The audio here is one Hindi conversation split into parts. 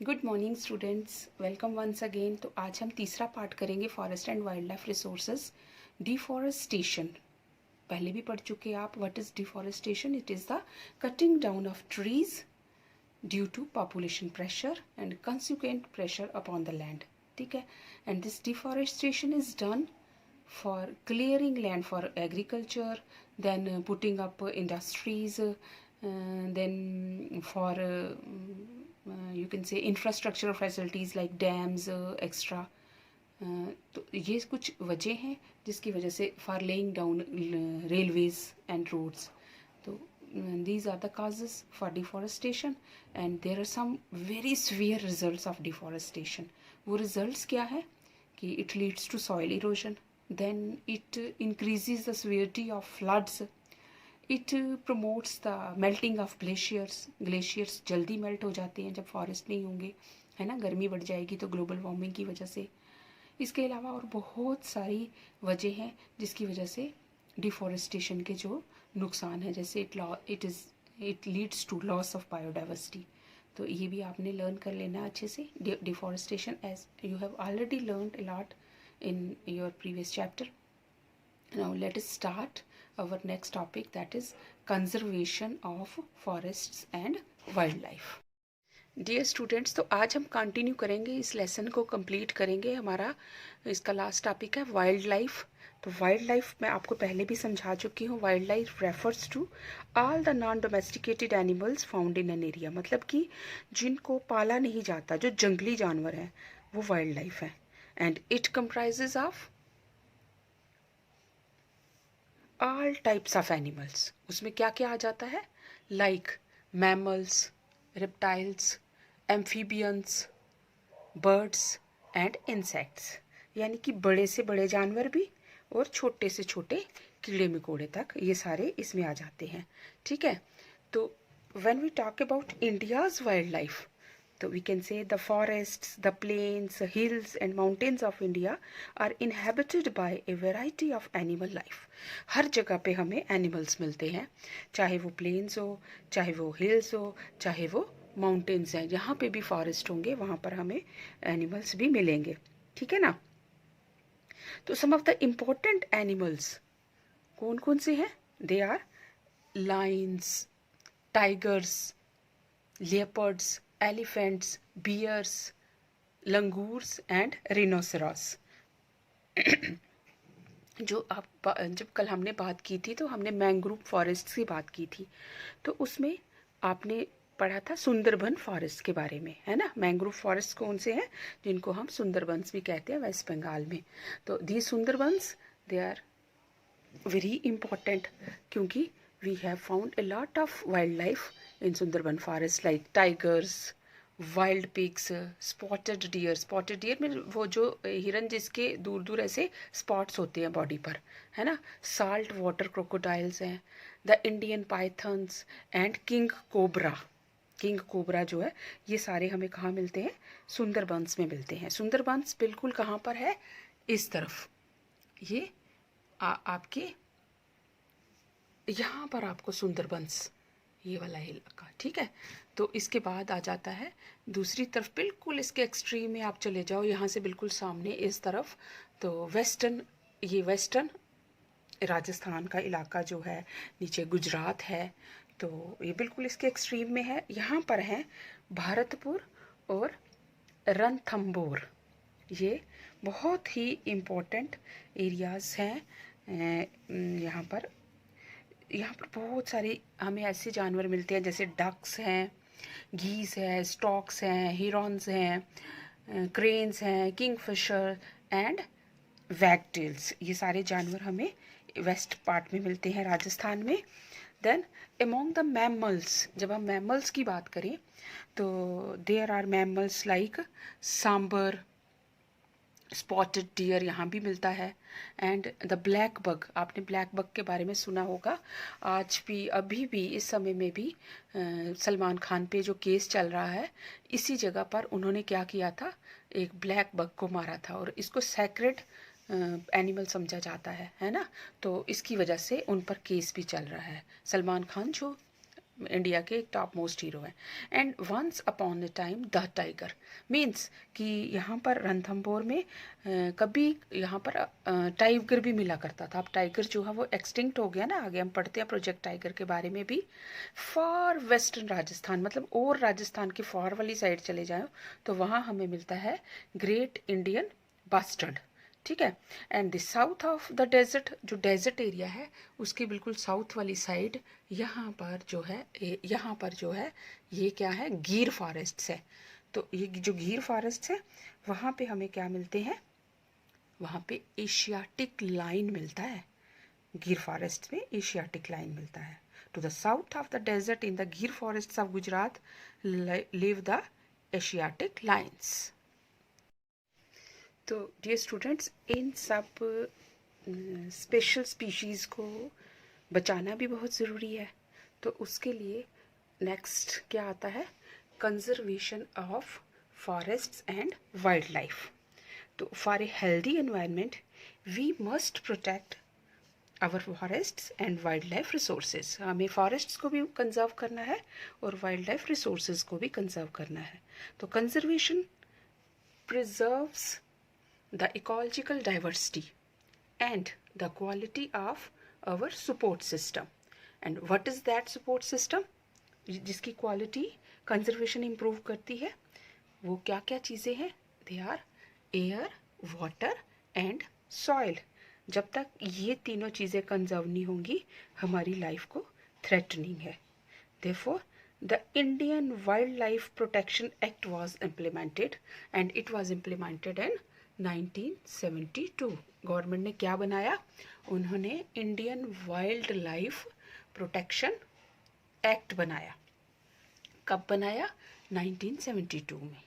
Good morning students, welcome once again. तो आज हम तीसरा पार्ट करेंगे forest and wildlife resources, deforestation. पहले भी पढ़ चुके हैं आप। What is deforestation? It is the cutting down of trees due to population pressure and consequent pressure upon the land. ठीक है। And this deforestation is done for clearing land for agriculture, then putting up industries, then for you can say infrastructure facilities like dams, extra. तो ये कुछ वजह हैं जिसकी वजह से for laying down railways and roads. तो these are the causes for deforestation and there are some very severe results of deforestation. वो results क्या है कि it leads to soil erosion, then it increases the severity of floods, it promotes the melting of glaciers जल्दी मेल्ट हो जाते हैं जब फॉरेस्ट नहीं होंगे, है ना। गर्मी बढ़ जाएगी तो ग्लोबल वार्मिंग की वजह से। इसके अलावा और बहुत सारी वजह हैं जिसकी वजह से डिफॉरेस्टेशन के जो नुकसान है, जैसे it leads to loss of biodiversity. तो ये भी आपने लर्न कर लेना अच्छे से। Deforestation as you have already learned a lot in your previous chapter. Now let us start our next topic, that is conservation of forests and wildlife. Dear students, तो आज हम कंटिन्यू करेंगे, इस लेसन को कंप्लीट करेंगे। हमारा इसका लास्ट टॉपिक है वाइल्ड लाइफ। तो वाइल्ड लाइफ मैं आपको पहले भी समझा चुकी हूँ। Wildlife refers to all the non domesticated animals found in an area, मतलब कि जिनको पाला नहीं जाता, जो जंगली जानवर हैं, वो वाइल्ड लाइफ है। And it comprises of all types of animals. उसमें क्या क्या आ जाता है? Like mammals, reptiles, amphibians, birds and insects, यानी कि बड़े से बड़े जानवर भी और छोटे से छोटे कीड़े मकोड़े तक, ये सारे इसमें आ जाते हैं। ठीक है। तो when we talk about India's wildlife, so we can say the forests, the plains, hills and mountains of India are inhabited by a variety of animal life. हर जगह पे हमें एनिमल्स मिलते हैं, चाहे वो प्लेन्स हो, चाहे वो हिल्स हो, चाहे वो माउंटेन्स हैं। जहाँ पे भी फॉरेस्ट होंगे वहाँ पर हमें एनिमल्स भी मिलेंगे। ठीक है ना। तो some of the important animals कौन कौन से हैं? They are lions, tigers, leopards, elephants, bears, langurs and rhinoceros. जब कल हमने बात की थी तो हमने मैंग्रोव फॉरेस्ट की बात की थी, तो उसमें आपने पढ़ा था सुंदरबन फॉरेस्ट के बारे में, है ना। मैंग्रोव फॉरेस्ट कौन से हैं? जिनको हम सुंदरबंस भी कहते हैं वेस्ट बंगाल में। तो the Sundarbans, they are very important क्योंकि we have found a lot of wildlife in Sundarban forest like tigers, wild pigs, spotted deer. Spotted deer में वो जो हिरन जिसके दूर दूर ऐसे स्पॉट्स होते हैं बॉडी पर, है ना। साल्ट वाटर क्रोकोडाइल्स हैं, the Indian pythons and king cobra. King cobra जो है, ये सारे हमें कहाँ मिलते हैं? सुंदरबंस में मिलते हैं। सुंदरबंस बिल्कुल कहाँ पर है? इस तरफ, ये आपके यहाँ पर आपको सुंदरबंस, ये वाला इलाका। ठीक है। तो इसके बाद आ जाता है दूसरी तरफ, बिल्कुल इसके एक्सट्रीम में आप चले जाओ, यहाँ से बिल्कुल सामने इस तरफ, तो वेस्टर्न, ये वेस्टर्न राजस्थान का इलाका जो है, नीचे गुजरात है, तो ये बिल्कुल इसके एक्सट्रीम में है। यहाँ पर हैं भारतपुर और रणथंभौर, ये बहुत ही इम्पोर्टेंट एरियाज़ हैं। यहाँ पर बहुत सारे हमें ऐसे जानवर मिलते हैं जैसे डक्स हैं, गीस है, स्टॉक्स हैं, हिरॉन्स हैं, क्रेन्स हैं, किंगफिशर एंड वैगटेल्स। ये सारे जानवर हमें वेस्ट पार्ट में मिलते हैं राजस्थान में। देन अमोंग द मैमल्स, जब हम मैमल्स की बात करें तो there are mammals like sambar, spotted deer यहाँ भी मिलता है, एंड द ब्लैक बग। आपने ब्लैक बग के बारे में सुना होगा। आज भी, अभी भी, इस समय में भी सलमान खान पे जो केस चल रहा है, इसी जगह पर उन्होंने क्या किया था? एक ब्लैक बग को मारा था और इसको सैक्रेड एनिमल समझा जाता है ना। तो इसकी वजह से उन पर केस भी चल रहा है। सलमान खान जो इंडिया के टॉप मोस्ट हीरो हैं। And once upon a time the tiger means कि यहाँ पर रणथंभौर में कभी यहाँ पर टाइगर भी मिला करता था। अब टाइगर जो है वो एक्सटिंक्ट हो गया ना, आगे हम पढ़ते हैं प्रोजेक्ट टाइगर के बारे में भी। फार वेस्टर्न राजस्थान मतलब और राजस्थान की फार वाली साइड चले जाओ तो वहाँ हमें मिलता है ग्रेट इंडियन बस्टर्ड, ठीक है। And the south of the desert, जो डेजर्ट एरिया है उसके बिल्कुल साउथ वाली साइड यहाँ पर जो है ये क्या है, गिर फॉरेस्ट है। तो ये जो गिर फॉरेस्ट है वहाँ पे हमें क्या मिलते हैं, वहाँ पे एशियाटिक लाइन मिलता है। गिर फॉरेस्ट में एशियाटिक लाइन मिलता है। To the south of the desert in the Gir forest of Gujarat live the Asiatic lions. तो डियर स्टूडेंट्स, इन सब स्पेशल स्पीशीज़ को बचाना भी बहुत ज़रूरी है। तो उसके लिए नेक्स्ट क्या आता है, conservation of forests and wildlife. तो for a healthy environment we must protect our forests and wildlife resources. हमें फॉरेस्ट्स को भी कंजर्व करना है और वाइल्ड लाइफ रिसोर्सेज को भी कंजर्व करना है। तो conservation preserves the ecological diversity and the quality of our support system. And what is that support system? जिसकी क्वालिटी कंजर्वेशन इम्प्रूव करती है, वो क्या क्या चीज़ें हैं? They are air, water and soil. जब तक ये तीनों चीज़ें कंजर्व नहीं होंगी हमारी लाइफ को थ्रेटनिंग है। Therefore, the Indian Wildlife Protection Act was implemented and it was implemented in 1972। Government ने क्या बनाया, उन्होंने Indian wild life protection act बनाया। कब बनाया? 1972 में।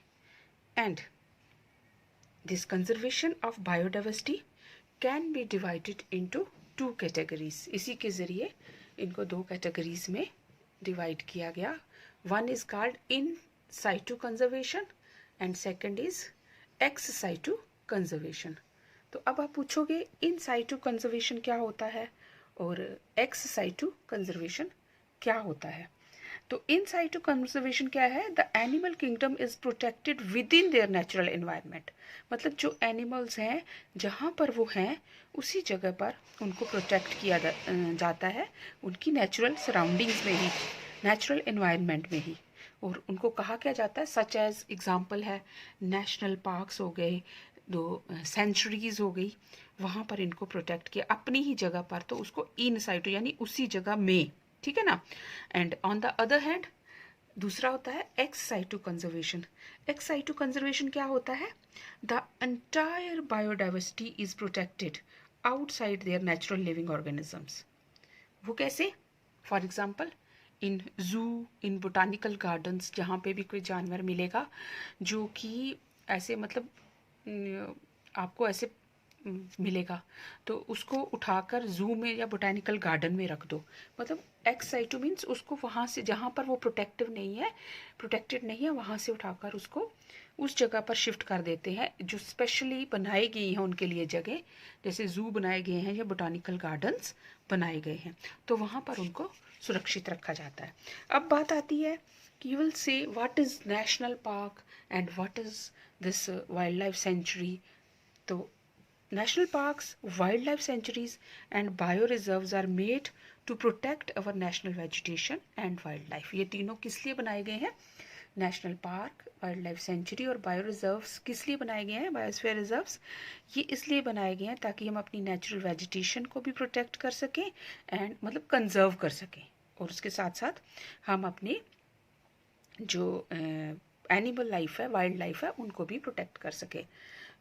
And this conservation of biodiversity can be divided into 2 categories. इसी के ज़रिए इनको 2 कैटेगरीज में डिवाइड किया गया। One is called in situ conservation and second is ex situ conservation. तो अब आप पूछोगे इन साइटू कंजर्वेशन क्या होता है और एक्स साइटू कंजर्वेशन क्या होता है। तो इन साइटू कंजर्वेशन क्या है, the animal kingdom is protected with in their natural environment. मतलब जो एनिमल्स हैं जहाँ पर वो हैं उसी जगह पर उनको प्रोटेक्ट किया जाता है, उनकी नेचुरल सराउंडिंग्स में ही, नेचुरल एनवायरनमेंट में ही। और उनको कहा क्या जाता है, सच एज एग्जाम्पल है नेशनल पार्क्स हो गए, 2 सेंचुरीज हो गई, वहाँ पर इनको प्रोटेक्ट किया अपनी ही जगह पर, तो उसको इन साइटू यानी उसी जगह में, ठीक है ना। And on the other hand दूसरा होता है x situ conservation. X situ conservation क्या होता है, the entire biodiversity is protected outside there natural living organisms. वो कैसे? फॉर एग्जाम्पल इन जू, इन बोटानिकल गार्डन्स, जहाँ पे भी कोई जानवर मिलेगा जो कि ऐसे मतलब आपको ऐसे मिलेगा तो उसको उठाकर जू में या बोटानिकल गार्डन में रख दो। मतलब एक्स साइटू मीन्स उसको वहाँ से जहाँ पर वो प्रोटेक्टेड नहीं है वहाँ से उठाकर उसको उस जगह पर शिफ्ट कर देते हैं जो स्पेशली बनाई गई हैं उनके लिए जगह, जैसे जू बनाए गए हैं या बोटानिकल गार्डन्स बनाए गए हैं, तो वहाँ पर उनको सुरक्षित रखा जाता है। अब बात आती है कि you will say what is national park and what is this wild life sanctuary. तो national parks, wildlife sanctuaries and bioreserves are made to protect our national vegetation and wildlife। ये तीनों किस लिए बनाए गए हैं? National park, wild life sanctuary और बायो रिजर्व्स किस लिए बनाए गए हैं? बायोस्फीयर रिजर्व्स ये इसलिए बनाए गए हैं ताकि हम अपनी नेचुरल वेजिटेशन को भी प्रोटेक्ट कर सकें एंड मतलब कंजर्व कर सकें, और उसके साथ साथ हम अपने जो एनिमल लाइफ है, वाइल्ड लाइफ है, उनको भी प्रोटेक्ट कर सकें।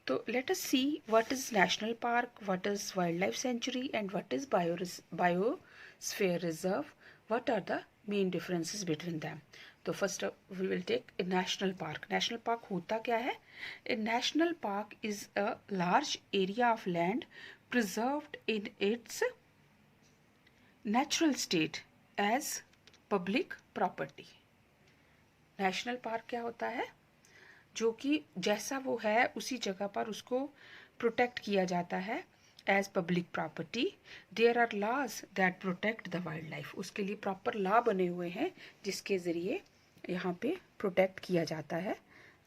So let us see what is national park, what is wildlife sanctuary and what is biosphere reserve. What are the main differences between them? तो first we will take a national park. National park होता क्या है? A national park is a large area of land preserved in its natural state as public property. National park क्या होता है? जो कि जैसा वो है उसी जगह पर उसको प्रोटेक्ट किया जाता है as public property, there are laws that protect the wildlife. उसके लिए प्रॉपर लॉ बने हुए हैं जिसके ज़रिए यहाँ पे प्रोटेक्ट किया जाता है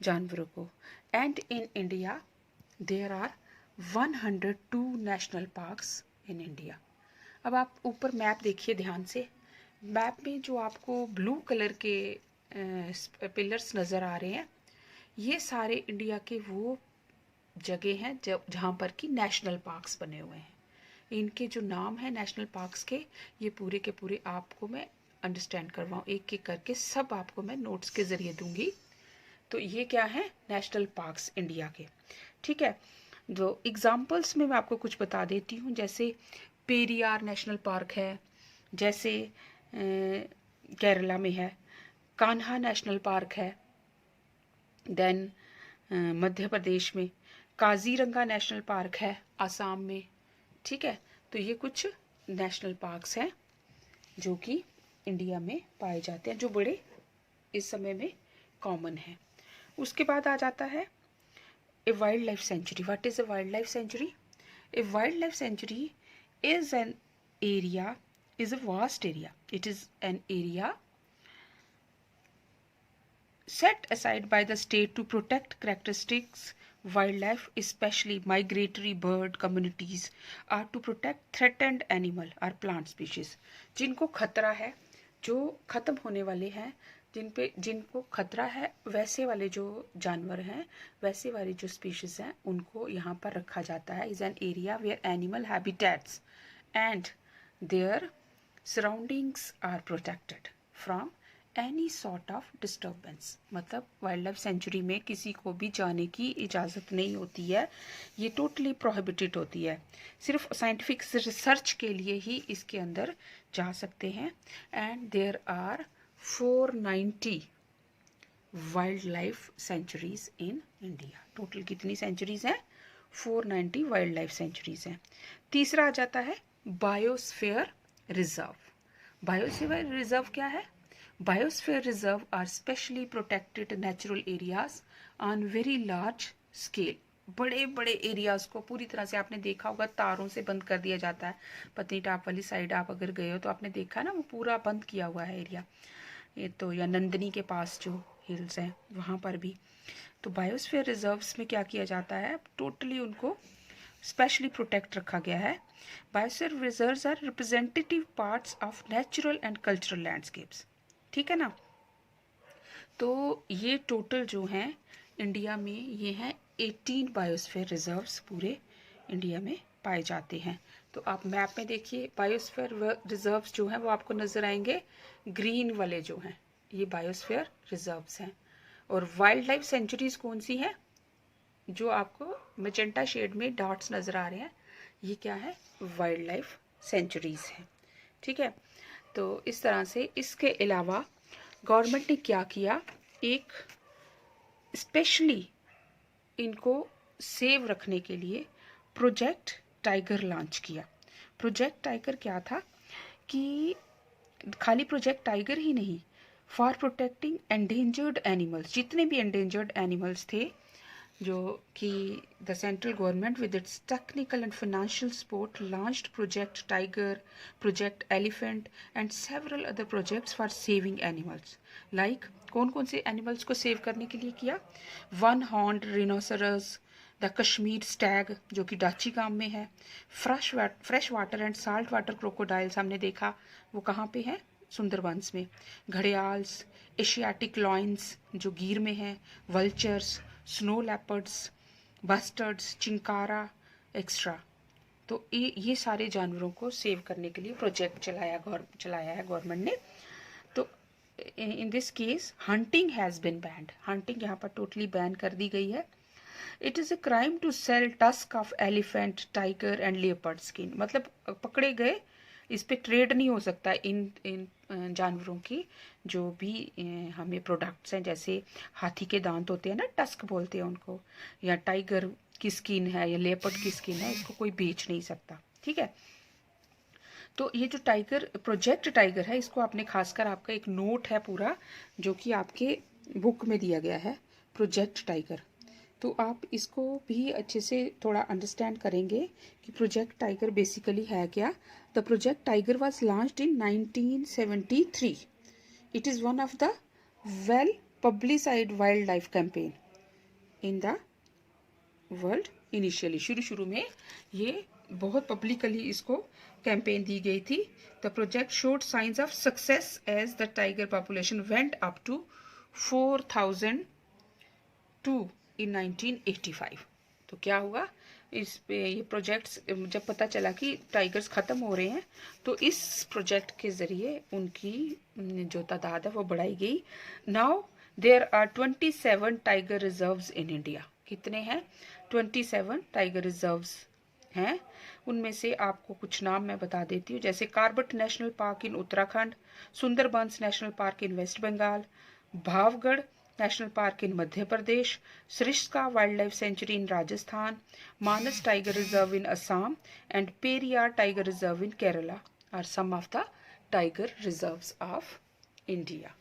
जानवरों को। And in India there are 102 national parks in India. अब आप ऊपर मैप देखिए ध्यान से। मैप में जो आपको ब्लू कलर के पिलर्स नज़र आ रहे हैं, ये सारे इंडिया के वो जगह हैं जहाँ पर कि नेशनल पार्क्स बने हुए हैं। इनके जो नाम है नेशनल पार्क्स के, ये पूरे के पूरे आपको मैं अंडरस्टैंड करवाऊँ, एक एक करके सब आपको मैं नोट्स के ज़रिए दूंगी। तो ये क्या है, नेशनल पार्क्स इंडिया के, ठीक है। जो एग्जाम्पल्स में मैं आपको कुछ बता देती हूँ, जैसे पेरियार नेशनल पार्क है, जैसे केरला में है, कान्हा नेशनल पार्क है, देन मध्य प्रदेश में काजीरंगा नेशनल पार्क है, आसाम में, ठीक है। तो ये कुछ नेशनल पार्क्स हैं जो कि इंडिया में पाए जाते हैं, जो बड़े इस समय में कॉमन है। उसके बाद आ जाता है a wildlife sanctuary. What is a wildlife sanctuary? A wildlife sanctuary is an area, is a vast area. It is an area set aside by the state to protect characteristics wildlife, especially migratory bird communities, or to protect threatened animal or plant species. जिनको खतरा है, जो खत्म होने वाले हैं, जिनको खतरा है, वैसे वाले जो जानवर हैं, वैसे वाली जो स्पीशीज हैं, उनको यहाँ पर रखा जाता है। Is an area where animal habitats and their surroundings are protected from any sort of disturbance। मतलब वाइल्ड लाइफ सेंचुरी में किसी को भी जाने की इजाज़त नहीं होती है, ये टोटली प्रोहिबिटेड होती है। सिर्फ साइंटिफिक रिसर्च के लिए ही इसके अंदर जा सकते हैं। And there are 490 wildlife sanctuaries in India. Total कितनी सेंचुरीज हैं? 490 वाइल्ड लाइफ सेंचुरीज हैं। तीसरा आ जाता है बायोस्फीयर रिजर्व। बायोस्फीयर रिजर्व क्या है? Biosphere reserve are specially protected natural areas on very large scale. बड़े बड़े एरियाज को पूरी तरह से, आपने देखा होगा तारों से बंद कर दिया जाता है। पत्नीटाप वाली साइड आप अगर गए हो तो आपने देखा ना, वो पूरा बंद किया हुआ है एरिया। ये तो, या नंदनी के पास जो हिल्स हैं वहाँ पर भी। तो बायोस्फीयर रिजर्व्स में क्या किया जाता है, टोटली उनको स्पेशली प्रोटेक्ट रखा गया है। Biosphere reserves are representative parts of natural and cultural landscapes, ठीक है ना। तो ये टोटल जो हैं इंडिया में, ये हैं 18 बायोस्फीयर रिजर्व्स पूरे इंडिया में पाए जाते हैं। तो आप मैप में देखिए, बायोस्फीयर रिजर्व्स जो हैं वो आपको नज़र आएंगे, ग्रीन वाले जो हैं ये बायोस्फीयर रिजर्व्स हैं। और वाइल्ड लाइफ सेंचुरीज कौन सी हैं? जो आपको मैजेंटा शेड में डॉट्स नज़र आ रहे हैं, ये क्या है? वाइल्ड लाइफ सेंचुरीज हैं, ठीक है। तो इस तरह से, इसके अलावा गवर्नमेंट ने क्या किया, एक स्पेशली इनको सेव रखने के लिए प्रोजेक्ट टाइगर लॉन्च किया। प्रोजेक्ट टाइगर क्या था कि खाली प्रोजेक्ट टाइगर ही नहीं, फॉर प्रोटेक्टिंग एंडेंजर्ड एनिमल्स, जितने भी एंडेंजर्ड एनिमल्स थे, जो कि the central government with its technical and financial support launched project tiger, project elephant and several other projects for saving animals. Like कौन कौन से एनिमल्स को सेव करने के लिए किया? One horned rhinoceros, the Kashmir stag जो कि डाची गांव में है, fresh water and salt water crocodiles हमने देखा, वो कहाँ पे है? सुंदरबंस में। घड़ियाल्स, एशियाटिक लॉयंस जो गिर में है, vultures, snow leopards, bustards, chinkara extra. तो ये सारे जानवरों को सेव करने के लिए प्रोजेक्ट चलाया है गवर्नमेंट ने। तो in this case hunting has been banned. Hunting यहाँ पर टोटली बैन कर दी गई है। It is a crime to sell tusk of elephant, tiger and leopard skin. मतलब पकड़े गए, इस पे ट्रेड नहीं हो सकता इन जानवरों की जो भी हमें प्रोडक्ट्स हैं, जैसे हाथी के दांत होते हैं ना, टस्क बोलते हैं उनको, या टाइगर की स्किन है या लेपर्ड की स्किन है, इसको कोई बेच नहीं सकता, ठीक है। तो ये जो टाइगर, प्रोजेक्ट टाइगर है, इसको आपने खासकर, आपका एक नोट है पूरा जो कि आपके बुक में दिया गया है, प्रोजेक्ट टाइगर। तो आप इसको भी अच्छे से थोड़ा अंडरस्टैंड करेंगे कि प्रोजेक्ट टाइगर बेसिकली है क्या। The project tiger was launched in 1973. It is one of the well publicised wildlife campaign in the world. Initially शुरू में ये बहुत पब्लिकली इसको कैंपेन दी गई थी। The project showed signs of success as the tiger population went up to 4002 in 1985। तो क्या हुआ इस पे, ये प्रोजेक्ट्स जब पता चला कि टाइगर्स ख़त्म हो रहे हैं तो इस प्रोजेक्ट के ज़रिए उनकी जो तादाद है वो बढ़ाई गई। Now there are 27 tiger reserves in India. कितने हैं? 27 टाइगर रिजर्व्स हैं। उनमें से आपको कुछ नाम मैं बता देती हूँ, जैसे Corbett national park in Uttarakhand, Sundarbans national park in West Bengal, Bhavgarh national park in Madhya Pradesh, Sariska wildlife sanctuary in Rajasthan, Manas tiger reserve in Assam and Periyar tiger reserve in Kerala are some of the tiger reserves of India.